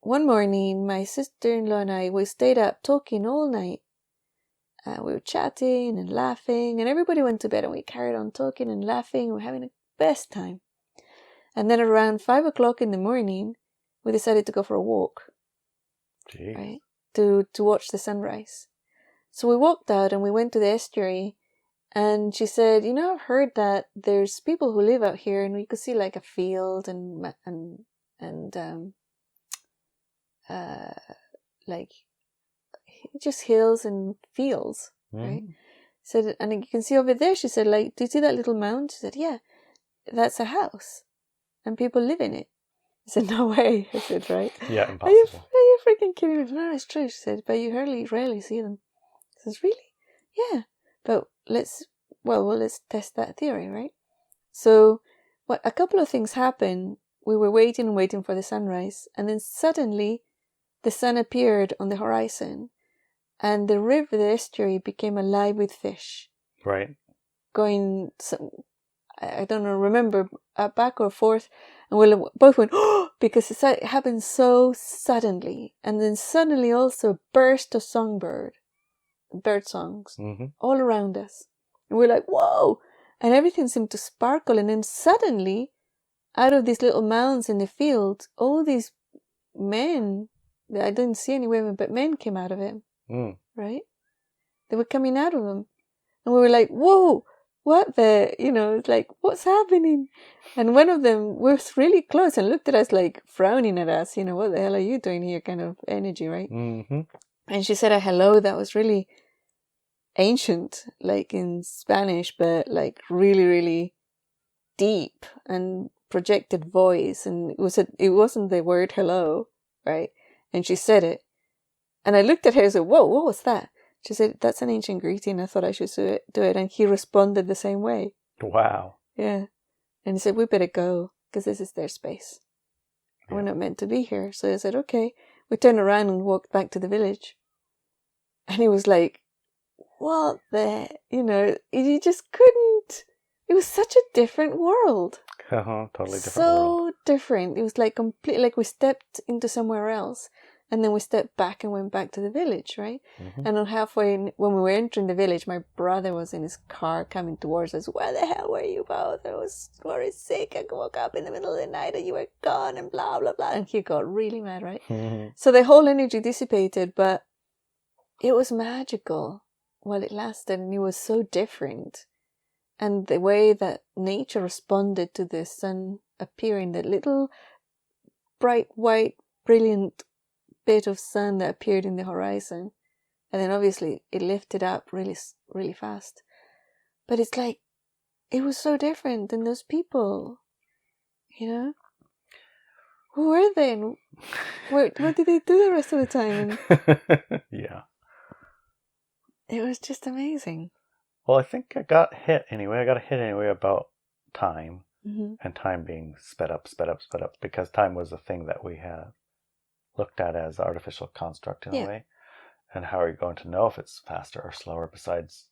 one morning, my sister-in-law and I, we stayed up talking all night. We were chatting and laughing, and everybody went to bed, and we carried on talking and laughing. We were having the best time. And then around 5 o'clock in the morning, we decided to go for a walk. Jeez. Right? to watch the sunrise. So we walked out and we went to the estuary, and she said, you know, I've heard that there's people who live out here, and we could see like a field and like just hills and fields, right? Said, and you can see over there, she said, like, do you see that little mound? She said, yeah, that's a house and people live in it. I said, no way. I said, right? Yeah, impossible. Are you freaking kidding me? No, it's true. She said, but you rarely see them. I said, really? Yeah. But let's test that theory, right? So a couple of things happened. We were waiting for the sunrise, and then suddenly the sun appeared on the horizon, and the river, the estuary, became alive with fish. Right. Going, I don't know, remember, back or forth, and we both went, oh, because it happened so suddenly. And then suddenly also a burst of bird songs, all around us. And we're like, whoa! And everything seemed to sparkle, and then suddenly, out of these little mounds in the field, all these men, I didn't see any women, but men came out of it. Right? They were coming out of them. And we were like, whoa, what it's like, what's happening? And one of them was really close and looked at us like frowning at us, what the hell are you doing here kind of energy, right? And she said a hello that was really ancient, like in Spanish, but like really, really deep and projected voice. And it wasn't the word hello, right? And she said it. And I looked at her and said, whoa, what was that? She said, that's an ancient greeting. I thought I should do it. And he responded the same way. Wow. Yeah. And he said, we better go because this is their space. Yeah. We're not meant to be here. So I said, okay. We turned around and walked back to the village. And he was like, what the, you just couldn't. It was such a different world. Totally different so world. Different. It was like completely, like we stepped into somewhere else. And then we stepped back and went back to the village, right? And on halfway, when we were entering the village, my brother was in his car coming towards us. Where the hell were you both? I was very sick. I woke up in the middle of the night and you were gone and blah, blah, blah. And he got really mad, right? So the whole energy dissipated, but it was magical while it lasted, and it was so different. And the way that nature responded to the sun appearing, that little bright, white, brilliant bit of sun that appeared in the horizon, and then obviously it lifted up really, really fast. But it's like, it was so different than those people, Who were they? And what did they do the rest of the time? And yeah. It was just amazing. Well, I think I got a hit anyway about time, and time being sped up, because time was a thing that we had looked at as artificial construct in a way. And how are you going to know if it's faster or slower besides,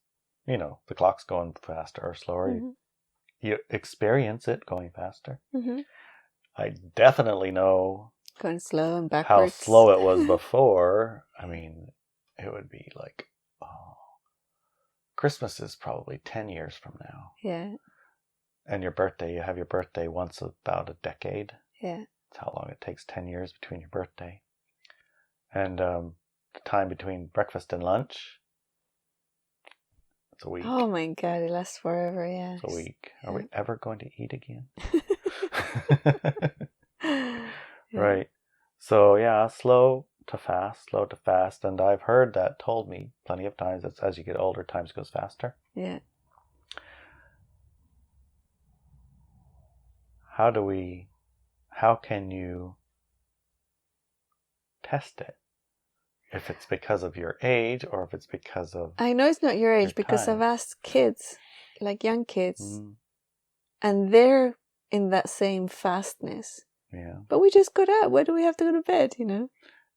the clock's going faster or slower? You experience it going faster. I definitely know going slow and backwards. How slow it was before. I mean, it would be like, Christmas is probably 10 years from now. Yeah. And your birthday, you have your birthday once about a decade. Yeah. That's how long it takes, 10 years between your birthday. And the time between breakfast and lunch, it's a week. Oh my God, it lasts forever, yeah. It's a week. Yeah. Are we ever going to eat again? Right. So yeah, slow to fast. And I've heard that told me plenty of times that as you get older, time goes faster. Yeah. How can you test it? If it's because of your age or if it's because of... I know it's not your age because I've asked kids, like young kids, and they're in that same fastness. Yeah. But we just got out. Why do we have to go to bed,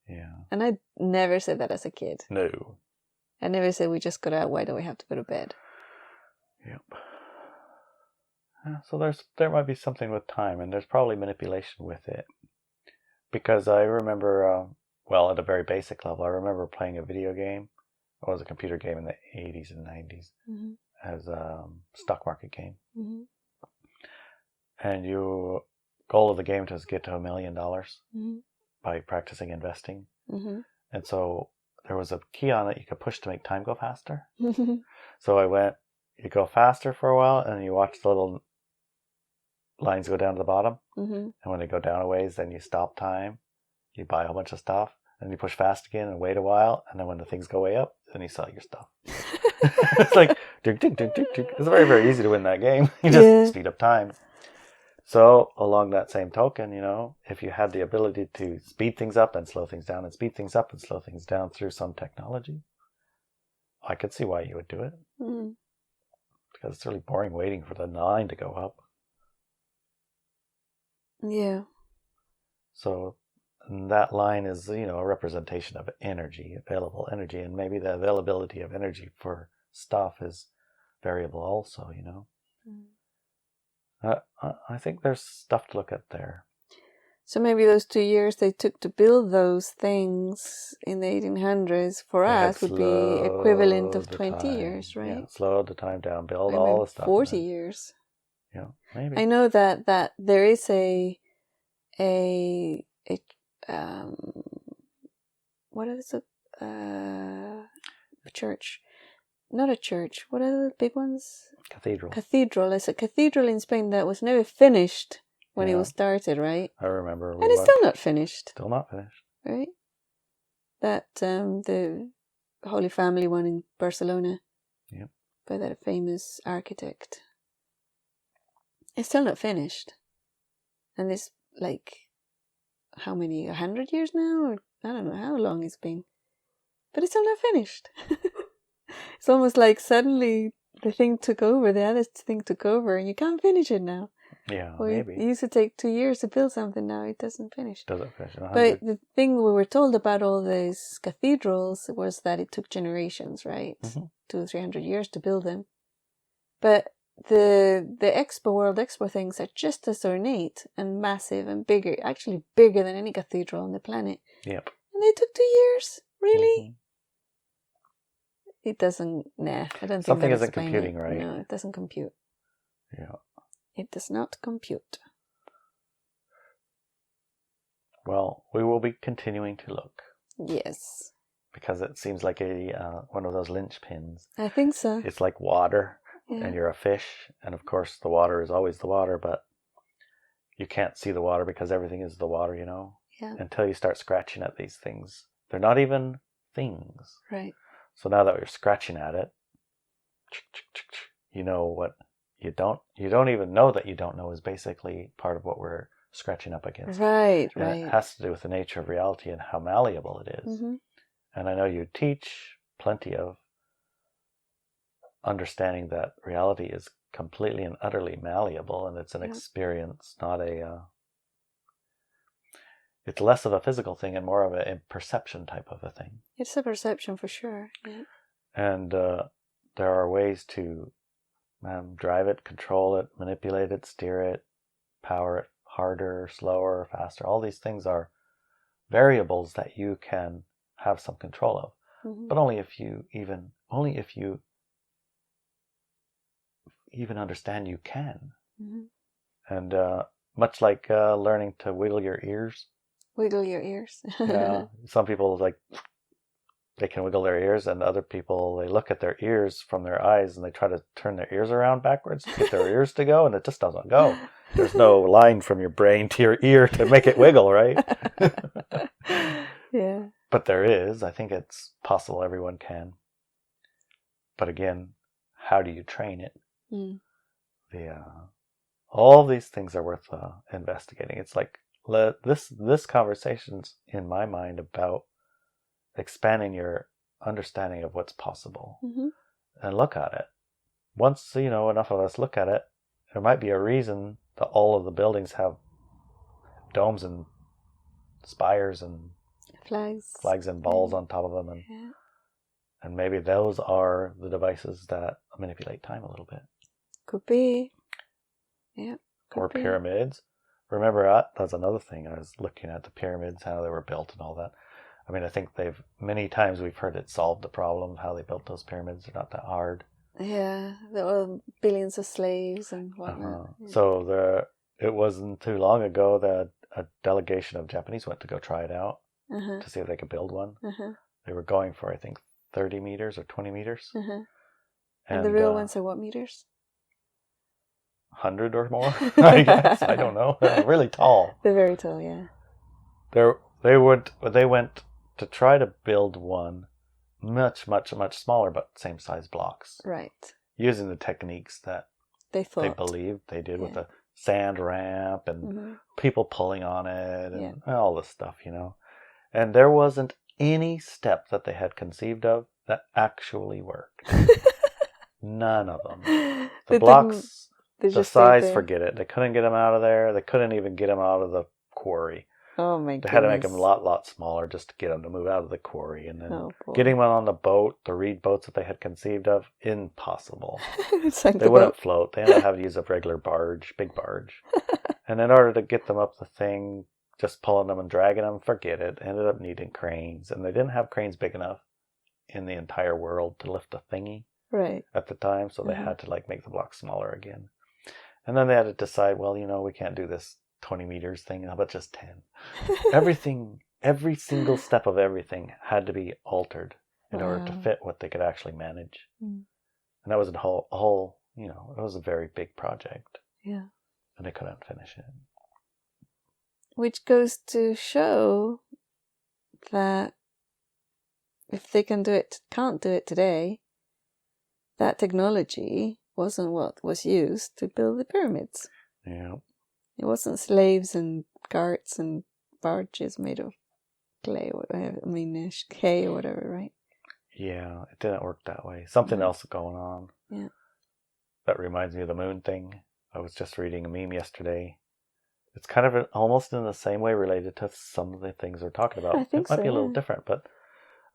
Yeah. And I never said that as a kid. No. I never said we just got out. Why do we have to go to bed? Yep. So there might be something with time, and there's probably manipulation with it. Because I remember, at a very basic level, I remember playing a video game. It was a computer game in the 80s and 90s. As a stock market game. And goal of the game was to get to $1 million by practicing investing. And so there was a key on it you could push to make time go faster. So I went, you go faster for a while, and you watch the little lines go down to the bottom. And when they go down a ways, then you stop time. You buy a whole bunch of stuff, and you push fast again and wait a while. And then when the things go way up, then you sell your stuff. It's like, ding, ding, ding, ding, ding. It's very, very easy to win that game. You just speed up time. So along that same token, you know, if you had the ability to speed things up and slow things down and speed things up and slow things down through some technology, I could see why you would do it. Because it's really boring waiting for the line to go up. Yeah. So that line is, you know, a representation of energy, available energy. And maybe the availability of energy for stuff is variable also, you know. I think there's stuff to look at there. So maybe those 2 years they took to build those things in the 1800s for us would be equivalent of 20 years, right? Yeah, slow the time down, build all the stuff. 40 years. Yeah, maybe. I know that there is a what is it? A church. Not a church. What are the big ones? Cathedral. Cathedral. It's a cathedral in Spain that was never finished when it was started, right? I remember. And it's still not finished. Still not finished. Right? That, the Holy Family one in Barcelona. Yep. By that famous architect. It's still not finished. And it's like, how many, 100 years now? Or I don't know how long it's been. But it's still not finished. It's almost like suddenly the thing took over, the other thing took over, and you can't finish it now. Yeah, or maybe. It used to take 2 years to build something, now it doesn't finish. Doesn't finish. But the thing we were told about all these cathedrals was that it took generations, right? 200 or 300 years to build them. But the Expo, World Expo things are just as ornate and massive and bigger, actually bigger than any cathedral on the planet. Yep. And they took 2 years? Really? It doesn't, I don't think something isn't computing, right? No, it doesn't compute. Yeah. It does not compute. Well, we will be continuing to look. Yes. Because it seems like one of those linchpins. I think so. It's like water, and you're a fish, and of course the water is always the water, but you can't see the water because everything is the water, you know? Yeah. Until you start scratching at these things. They're not even things. Right. So now that we're scratching at it, you know what you don't even know that you don't know is basically part of what we're scratching up against. Right, and right. It has to do with the nature of reality and how malleable it is. And I know you teach plenty of understanding that reality is completely and utterly malleable, and it's an experience, not it's less of a physical thing and more of a perception type of a thing. It's a perception for sure. Yeah. And there are ways to drive it, control it, manipulate it, steer it, power it harder, slower, faster. All these things are variables that you can have some control of, but only if you even understand you can. And much like learning to wiggle your ears. Wiggle your ears. Yeah, some people they can wiggle their ears, and other people, they look at their ears from their eyes and they try to turn their ears around backwards to get their ears to go, and it just doesn't go. There's no line from your brain to your ear to make it wiggle, right? Yeah. But there is. I think it's possible everyone can. But again, how do you train it? All these things are worth investigating. It's like this conversation's in my mind about expanding your understanding of what's possible, and look at it. Once enough of us look at it, there might be a reason that all of the buildings have domes and spires and flags and balls on top of them, and maybe those are the devices that manipulate time a little bit. Could be. Yeah. Or pyramids. Remember, that's another thing. I was looking at the pyramids, how they were built and all that. I mean, I think many times we've heard it solved the problem of how they built those pyramids. They're not that hard. Yeah, there were billions of slaves and whatnot. So it wasn't too long ago that a delegation of Japanese went to go try it out to see if they could build one. They were going for, I think, 30 meters or 20 meters. Uh-huh. And the real ones are what meters? 100 or more, I guess. I don't know. They're really tall. They're very tall, yeah. They went to try to build one much smaller, but same size blocks. Right. Using the techniques that they believed they did with a sand ramp and people pulling on it and all this stuff, you know. And there wasn't any step that they had conceived of that actually worked. None of them. The blocks, the size, forget it. They couldn't get them out of there. They couldn't even get them out of the quarry. Oh my goodness. They had to make them a lot smaller just to get them to move out of the quarry. And then getting them on the boat, the reed boats that they had conceived of, impossible. They wouldn't float. They ended up having to use a regular barge, big barge. And in order to get them up the thing, just pulling them and dragging them, forget it. Ended up needing cranes. And they didn't have cranes big enough in the entire world to lift a thingy at the time. So they had to like make the blocks smaller again. And then they had to decide, well, you know, we can't do this 20 meters thing. How about just 10? Every single step of everything had to be altered in order to fit what they could actually manage. And that was a whole, you know, it was a very big project. Yeah. And they couldn't finish it. Which goes to show that if they can't do it today, that technology wasn't what was used to build the pyramids. Yeah. It wasn't slaves and carts and barges made of clay or hay or whatever, right? Yeah, it didn't work that way. Something else going on. Yeah. That reminds me of the moon thing. I was just reading a meme yesterday. It's kind of almost in the same way related to some of the things we're talking about. It might be a little different, but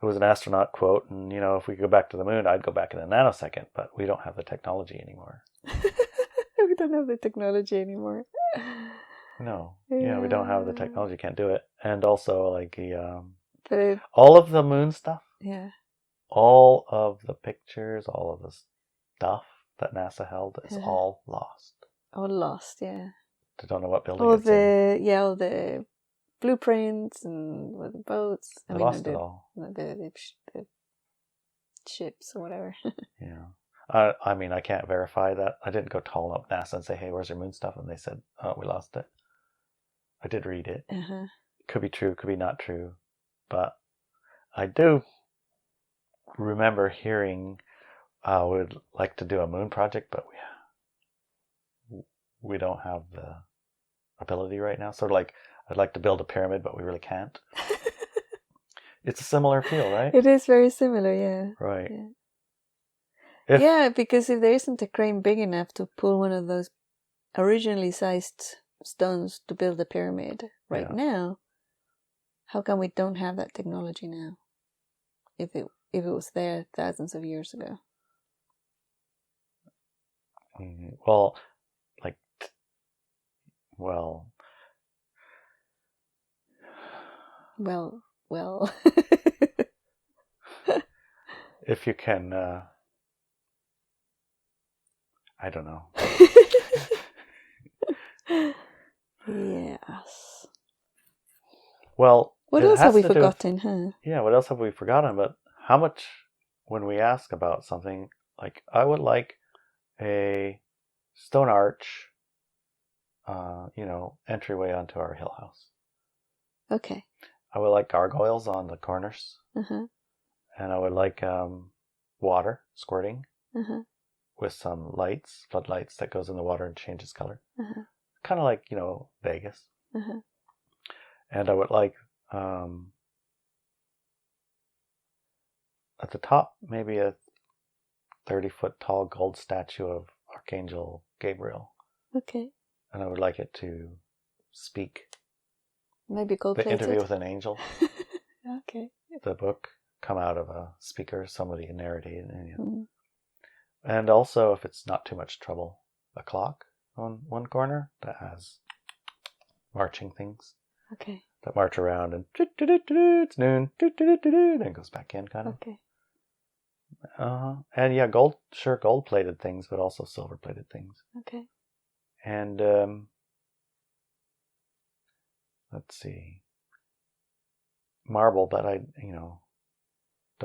it was an astronaut quote. And, you know, if we go back to the moon, I'd go back in a nanosecond, but we don't have the technology anymore. We don't have the technology anymore. No. Yeah, we don't have the technology. Can't do it. And also, like, all of the moon stuff. Yeah. All of the pictures, all of the stuff that NASA held is all lost. All lost, yeah. I don't know what building it's in. All the blueprints and the boats. They lost it all. The ships or whatever. Yeah. I mean, I can't verify that. I didn't go calling up NASA and say, hey, where's your moon stuff? And they said, oh, we lost it. I did read it. Could be true, could be not true. But I do remember hearing we'd like to do a moon project, but we don't have the ability right now. Sort of like, I'd like to build a pyramid, but we really can't. It's a similar feel, right? It is very similar, yeah. Right. Yeah. Because if there isn't a crane big enough to pull one of those originally sized stones to build a pyramid now, how come we don't have that technology now? If it was there thousands of years ago. Well, if you can, I don't know. Yes. Well, what else have we forgotten, huh? Yeah, what else have we forgotten? But how much, when we ask about something, like, I would like a stone arch, entryway onto our hill house. Okay. I would like gargoyles on the corners. And I would like water squirting with some lights, floodlights that goes in the water and changes color. Kind of like, Vegas. And I would like, at the top, maybe a 30-foot tall gold statue of Archangel Gabriel. Okay. And I would like it to speak. Maybe gold-plated. The Interview with an Angel. Okay. The book come out of a speaker, somebody narrated. And also, if it's not too much trouble, a clock on one corner that has marching things. Okay. That march around and it's noon, then goes back in, kind of. Okay. And yeah, gold-plated things, but also silver-plated things. Okay. And let's see, marble, but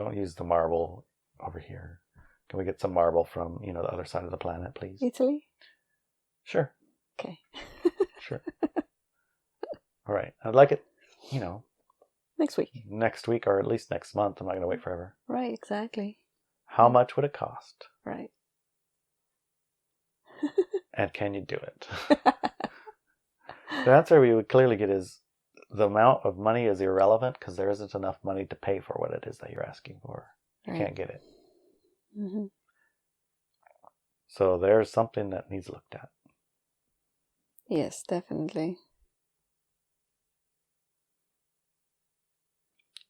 don't use the marble over here. Can we get some marble from, the other side of the planet, please? Italy? Sure. Okay. Sure. All right. I'd like it, next week. Next week, or at least next month. I'm not going to wait forever. Right, exactly. How much would it cost? Right. And can you do it? The answer we would clearly get is the amount of money is irrelevant because there isn't enough money to pay for what it is that you're asking for. You can't get it. Mm-hmm. So there's something that needs looked at. Yes, definitely.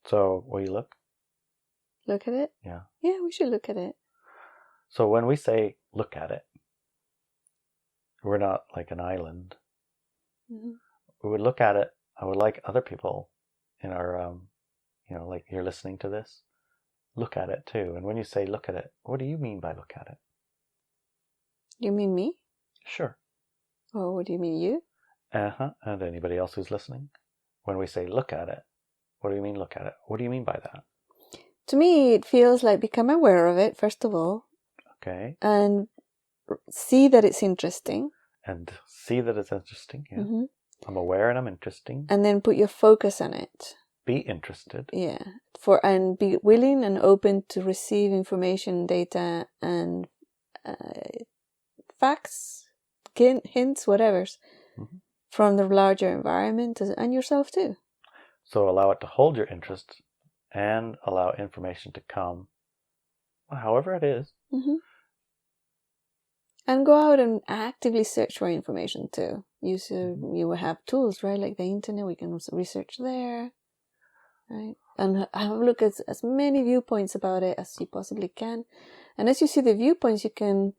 So will you look? Look at it? Yeah. Yeah, we should look at it. So when we say look at it, we're not like an island. Mm-hmm. We would look at it. I would like other people in our, like you're listening to this, look at it too. And when you say look at it, what do you mean by look at it? You mean me? Sure. Oh, what do you mean you? Uh-huh. And anybody else who's listening? When we say look at it, what do you mean look at it? What do you mean by that? To me, it feels like become aware of it, first of all. Okay. And see that it's interesting. And see that it's interesting. Yeah. Mm-hmm. I'm aware and I'm interesting. And then put your focus on it. Be interested. Yeah. And be willing and open to receive information, data, and facts, hints, whatever's from the larger environment and yourself too. So allow it to hold your interest and allow information to come, however it is. Mm-hmm. And go out and actively search for information too. You will have tools, right? Like the internet, we can also research there, right? And have a look at as many viewpoints about it as you possibly can. And as you see the viewpoints, you can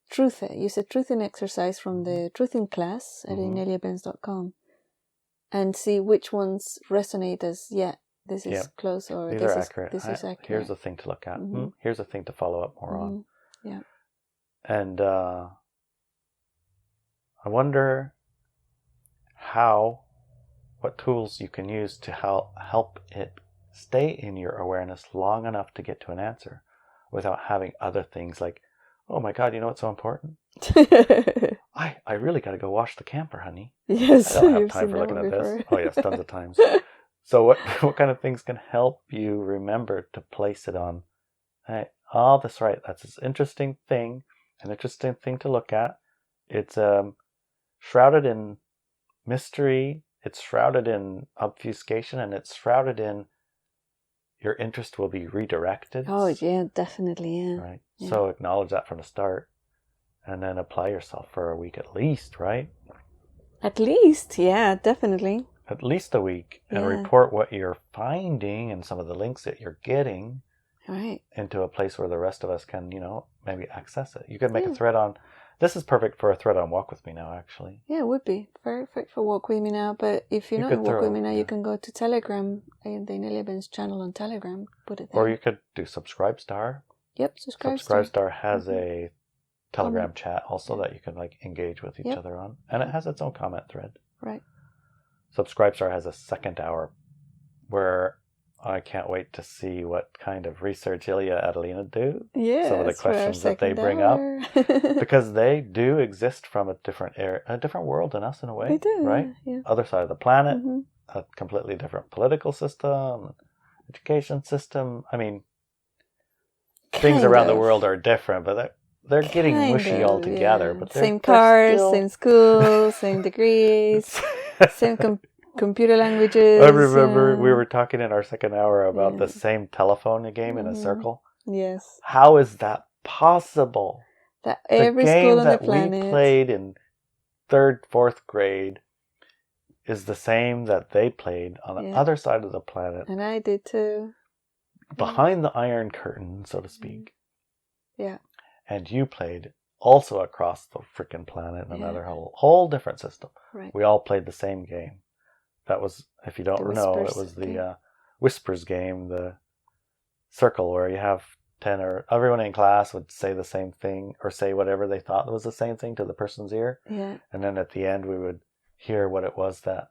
truth it. Use a truthing exercise from the truthing class at ineliabenz.com and see which ones resonate as, this is close, or these this are is accurate. This is accurate. Here's a thing to look at. Here's a thing to follow up more on. Yeah. And I wonder what tools you can use to help it stay in your awareness long enough to get to an answer without having other things like, oh my God, you know what's so important? I really got to go wash the camper, honey. Yes, I don't have time for looking at this. Oh yes, tons of times. So what kind of things can help you remember to place it on? Hey, that's right. That's an interesting thing to look at. It's shrouded in mystery. It's shrouded in obfuscation, and it's shrouded in your interest will be redirected. Oh yeah, definitely, yeah. Right. Yeah. So acknowledge that from the start, and then apply yourself for a week at least, right? At least, yeah, definitely. At least a week, and report what you're finding and some of the links that you're getting. Right. Into a place where the rest of us can, maybe access it. You could make a thread on. This is perfect for a thread on Walk With Me Now, actually. Yeah, it would be perfect for Walk With Me Now. But if you're not in Walk With Me Now, you can go to Telegram, the Inelia Benz channel on Telegram. Put it there. Or you could do Subscribestar. Yep, Subscribestar. Subscribestar has a Telegram chat also that you can engage with each other on, and it has its own comment thread. Right. Subscribestar has a second hour where I can't wait to see what kind of research Ilya and Adelina do. Yeah, some of the questions that they bring up, because they do exist from a different world than us in a way. They do, right? Yeah. Other side of the planet, a completely different political system, education system. I mean, things around the world are different, but they're getting mushy all together. Yeah. But same cars, same schools, same degrees, same computer languages. I remember we were talking in our second hour about the same telephone game in a circle. Yes. How is that possible? That every school on the planet. The game that we played in 3rd, 4th grade is the same that they played on the other side of the planet. And I did too. Behind the Iron Curtain, so to speak. Yeah. And you played also across the freaking planet in another whole different system. Right. We all played the same game. That was, if you don't know, it was the Whispers game, the circle where you have 10 or everyone in class would say the same thing or say whatever they thought was the same thing to the person's ear. Yeah. And then at the end we would hear what it was that,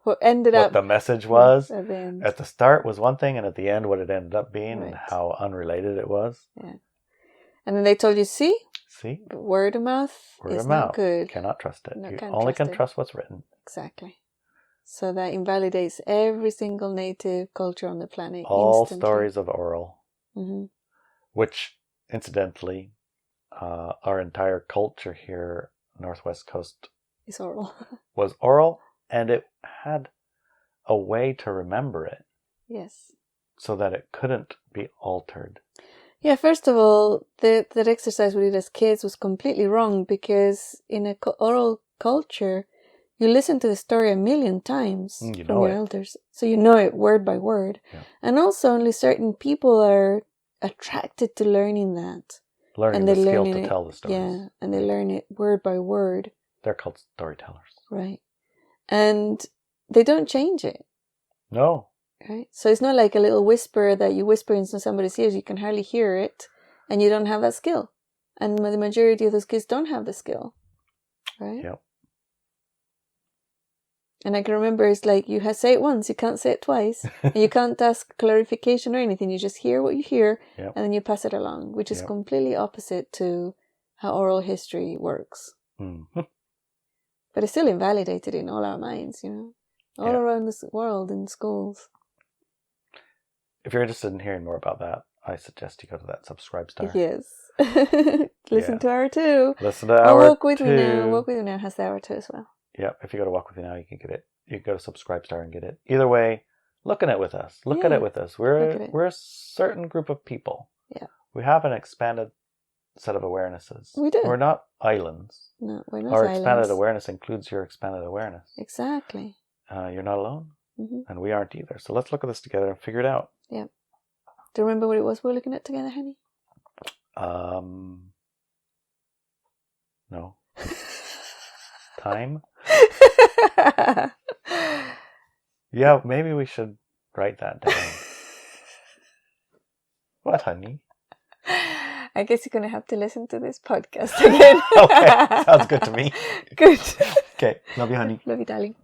what ended what up the message was. at the end. At the start was one thing, and at the end what it ended up being, Right. and how unrelated it was. Yeah. And then they told you, see, See? word of mouth Word is of not mouth. good. Cannot trust it. No, You can't only trust can it. trust what's written. Exactly. So that invalidates every single native culture on the planet. All instantly. stories of oral, Mm-hmm. which, incidentally, our entire culture here, Northwest Coast, It's oral. was oral, and it had a way to remember it Yes. so that it couldn't be altered. Yeah, first of all, that exercise we did as kids was completely wrong, because in a oral culture, you listen to the story a million times You from know your it. elders. So you know it word by word. Yeah. And also only certain people are attracted to learning that. Learning And the they're skill learning to it, tell the stories. yeah, and they learn it word by word. They're called storytellers. Right. And they don't change it. No. Right. So it's not like a little whisper that you whisper into somebody's ears. You can hardly hear it, and you don't have that skill. And the majority of those kids don't have the skill. Right. Yep. And I can remember it's like you say it once, you can't say it twice, and you can't ask clarification or anything. You just hear what you hear, Yep. and then you pass it along, which is Yep. completely opposite to how oral history works. Mm-hmm. But it's still invalidated in all our minds, all around this world in schools. If you're interested in hearing more about that, I suggest you go to that subscribe star. Yes. Listen to hour 2. Listen to hour 2. Walk With Me Now. Walk With Me Now has the hour 2 as well. Yeah, if you go to Walk With Me Now, you can get it. You can go to subscribe star and get it. Either way, look at it with us. Look at it with us. We're a certain group of people. Yeah. We have an expanded set of awarenesses. We do. We're not islands. No, we're not Our islands. expanded awareness includes your expanded awareness. Exactly. You're not alone, Mm-hmm. and we aren't either. So let's look at this together and figure it out. Yeah. Do you remember what it was we were looking at together, honey? No. Time? Yeah, maybe we should write that down. What, honey? I guess you're going to have to listen to this podcast again. Okay, sounds good to me. Good. Okay, love you, honey. Love you, darling.